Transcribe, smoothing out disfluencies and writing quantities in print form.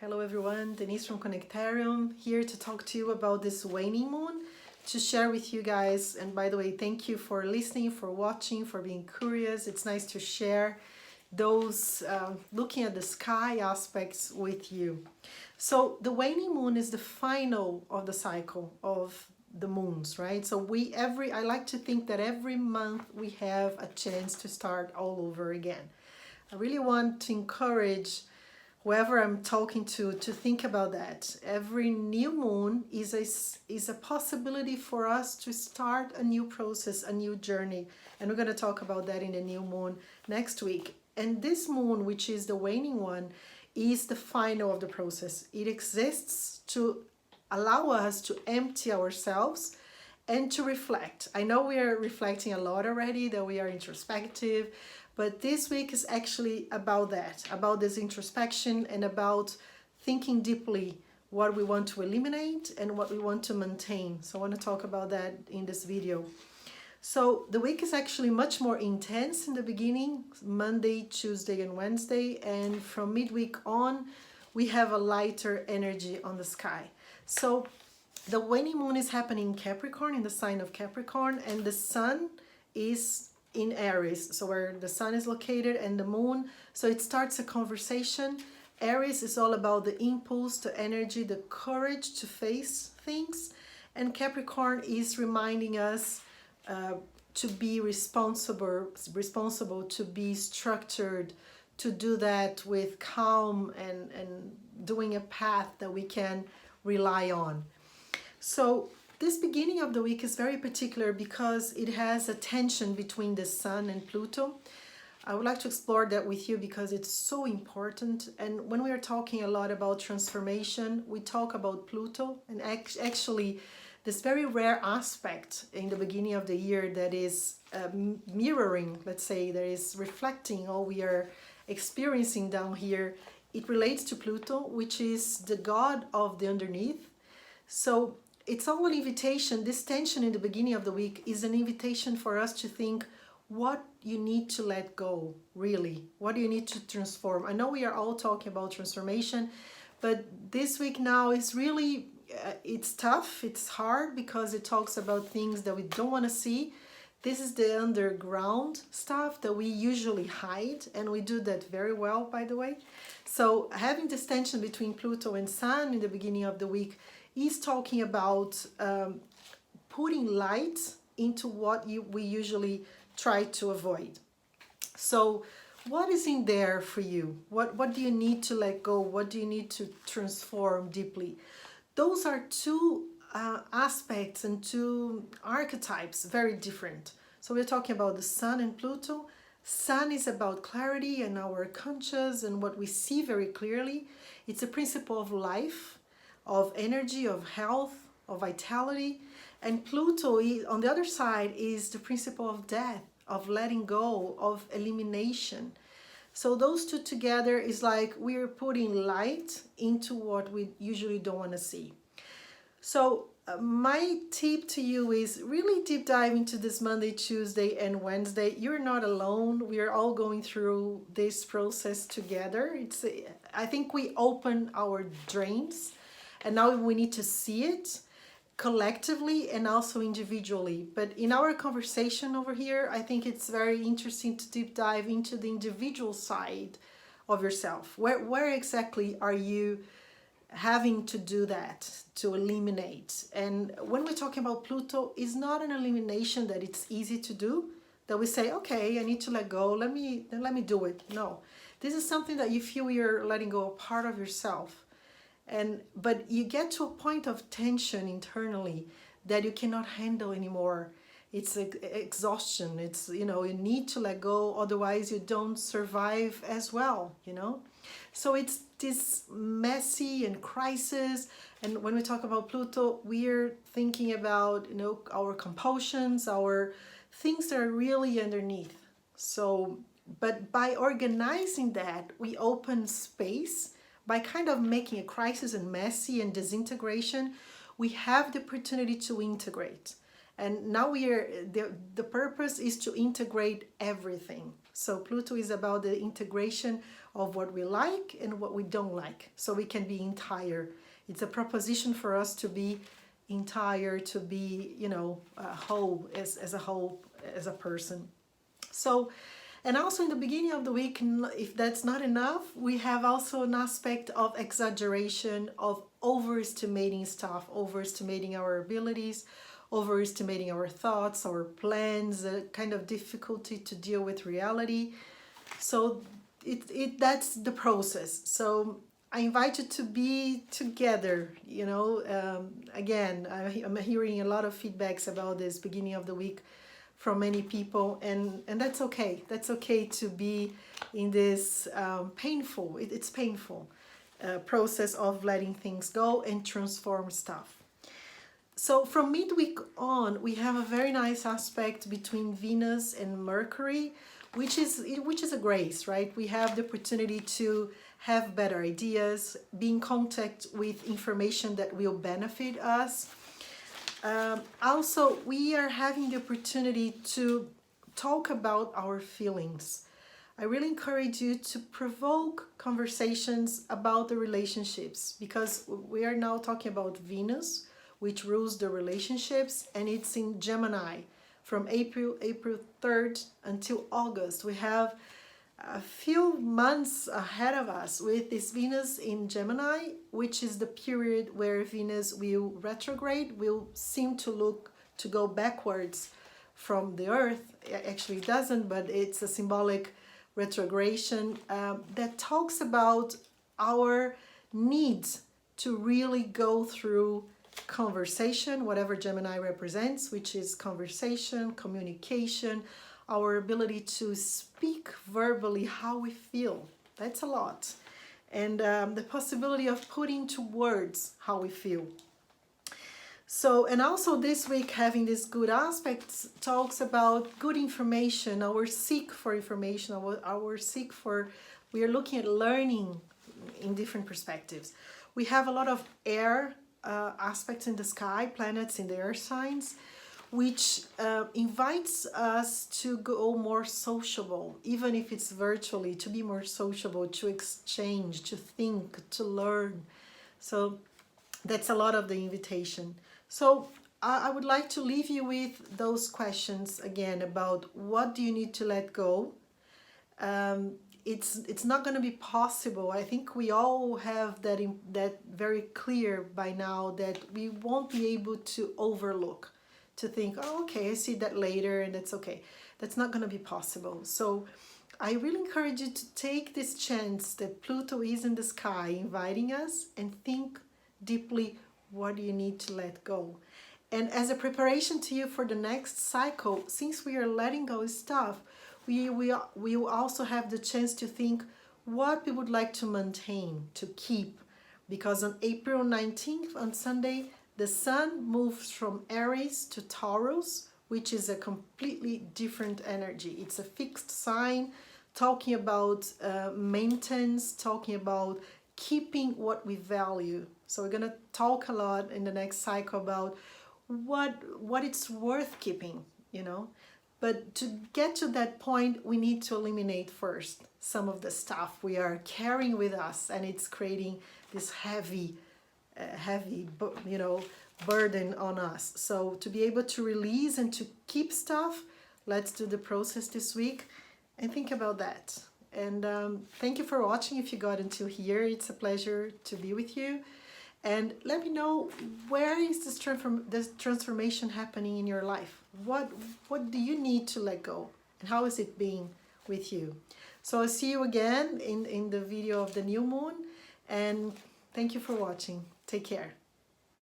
Hello everyone, Denise from Connectarium here to talk to you about this waning moon, to share with you guys. And by the way, thank you for listening, for watching, for being curious. It's nice to share those looking at the sky aspects with you. So the waning moon is the final of the cycle of the moons, right? So I like to think that every month we have a chance to start all over again. I really want to encourage whoever I'm talking to think about that. Every new moon is a possibility for us to start a new process, a new journey. And we're going to talk about that in the new moon next week. And this moon, which is the waning one, is the final of the process. It exists to allow us to empty ourselves and to reflect. I know we are reflecting a lot already, that we are introspective, but this week is actually about that, about this introspection and about thinking deeply what we want to eliminate and what we want to maintain. So I want to talk about that in this video. So the week is actually much more intense in the beginning, Monday, Tuesday, and Wednesday. And from midweek on, we have a lighter energy on the sky. So the waning moon is happening in Capricorn, in the sign of Capricorn, and the sun is in Aries, so where the sun is located and the moon. So it starts a conversation. Aries is all about the impulse, the energy, the courage to face things. And Capricorn is reminding us to be responsible, to be structured, to do that with calm and doing a path that we can rely on. So this beginning of the week is very particular because it has a tension between the sun and Pluto. I would like to explore that with you because it's so important. And when we are talking a lot about transformation, we talk about Pluto, and actually this very rare aspect in the beginning of the year that is mirroring, let's say, that is reflecting all we are experiencing down here. It relates to Pluto, which is the god of the underneath. So it's all an invitation. This tension in the beginning of the week is an invitation for us to think what you need to let go, really. What do you need to transform? I know we are all talking about transformation, but this week now is really, it's tough, it's hard because it talks about things that we don't want to see. This is the underground stuff that we usually hide, and we do that very well, by the way. So having this tension between Pluto and Sun in the beginning of the week is talking about putting light into what we usually try to avoid. So what is in there for you? What do you need to let go? What do you need to transform deeply? Those are two aspects and two archetypes, very different. So we're talking about the Sun and Pluto. Sun is about clarity and our conscious and what we see very clearly. It's a principle of life, of energy, of health, of vitality. And Pluto, on the other side, is the principle of death, of letting go, of elimination. So those two together is like we're putting light into what we usually don't want to see. So my tip to you is really deep dive into this Monday, Tuesday, and Wednesday. You're not alone. We are all going through this process together. I think we open our drains, and now we need to see it collectively and also individually. But in our conversation over here, I think it's very interesting to deep dive into the individual side of yourself. Where exactly are you having to do that, to eliminate? And when we're talking about Pluto, it's not an elimination that it's easy to do, that we say, okay, I need to let go, let me do it. No, this is something that you feel you're letting go a part of yourself. But you get to a point of tension internally that you cannot handle anymore. It's exhaustion. It's, you need to let go, otherwise you don't survive as well, So it's this messy and crisis. And when we talk about Pluto, we're thinking about, our compulsions, our things that are really underneath. So, but by organizing that, we open space. By kind of making a crisis and messy and disintegration, we have the opportunity to integrate. And now the purpose is to integrate everything. So Pluto is about the integration of what we like and what we don't like, so we can be entire. It's a proposition for us to be entire, to be, you know, whole, as a whole, as a person. So, and also in the beginning of the week, if that's not enough, we have also an aspect of exaggeration, of overestimating stuff, overestimating our abilities, overestimating our thoughts, our plans, a kind of difficulty to deal with reality. So that's the process. So I invite you to be together, you know. Again, I'm hearing a lot of feedbacks about this beginning of the week from many people, and that's okay. That's okay to be in this painful, it's painful process of letting things go and transform stuff. So from midweek on, we have a very nice aspect between Venus and Mercury, which is a grace, right? We have the opportunity to have better ideas, be in contact with information that will benefit us. Also, we are having the opportunity to talk about our feelings. I really encourage you to provoke conversations about the relationships, because we are now talking about Venus, which rules the relationships, and it's in Gemini from April 3rd until August. We have a few months ahead of us with this Venus in Gemini, which is the period where Venus will retrograde, will seem to go backwards from the Earth. Actually it doesn't, but it's a symbolic retrogression that talks about our need to really go through conversation, whatever Gemini represents, which is conversation, communication, our ability to speak verbally how we feel. That's a lot. And the possibility of putting to words how we feel. So, and also this week having this good aspects talks about good information, our seek for information, our seek for, we are looking at learning in different perspectives. We have a lot of air aspects in the sky, planets in the air signs, which invites us to go more sociable, even if it's virtually, to be more sociable, to exchange, to think, to learn. So that's a lot of the invitation. So I would like to leave you with those questions again about what do you need to let go. It's not going to be possible. I think we all have that very clear by now, that we won't be able to overlook, to think, oh, okay, I see that later and that's okay. That's not going to be possible. So I really encourage you to take this chance that Pluto is in the sky inviting us, and think deeply, what do you need to let go? And as a preparation to you for the next cycle, since we are letting go of stuff, we will also have the chance to think what we would like to maintain, to keep. Because on April 19th, on Sunday, the Sun moves from Aries to Taurus, which is a completely different energy. It's a fixed sign, talking about maintenance, talking about keeping what we value. So we're going to talk a lot in the next cycle about what it's worth keeping, you know. But to get to that point, we need to eliminate first some of the stuff we are carrying with us, and it's creating this heavy, you know, burden on us. So to be able to release and to keep stuff, let's do the process this week and think about that. And thank you for watching. If you got until here, it's a pleasure to be with you. And let me know, where is this transformation happening in your life? What do you need to let go? And how is it being with you? So I'll see you again in the video of the new moon. And thank you for watching. Take care.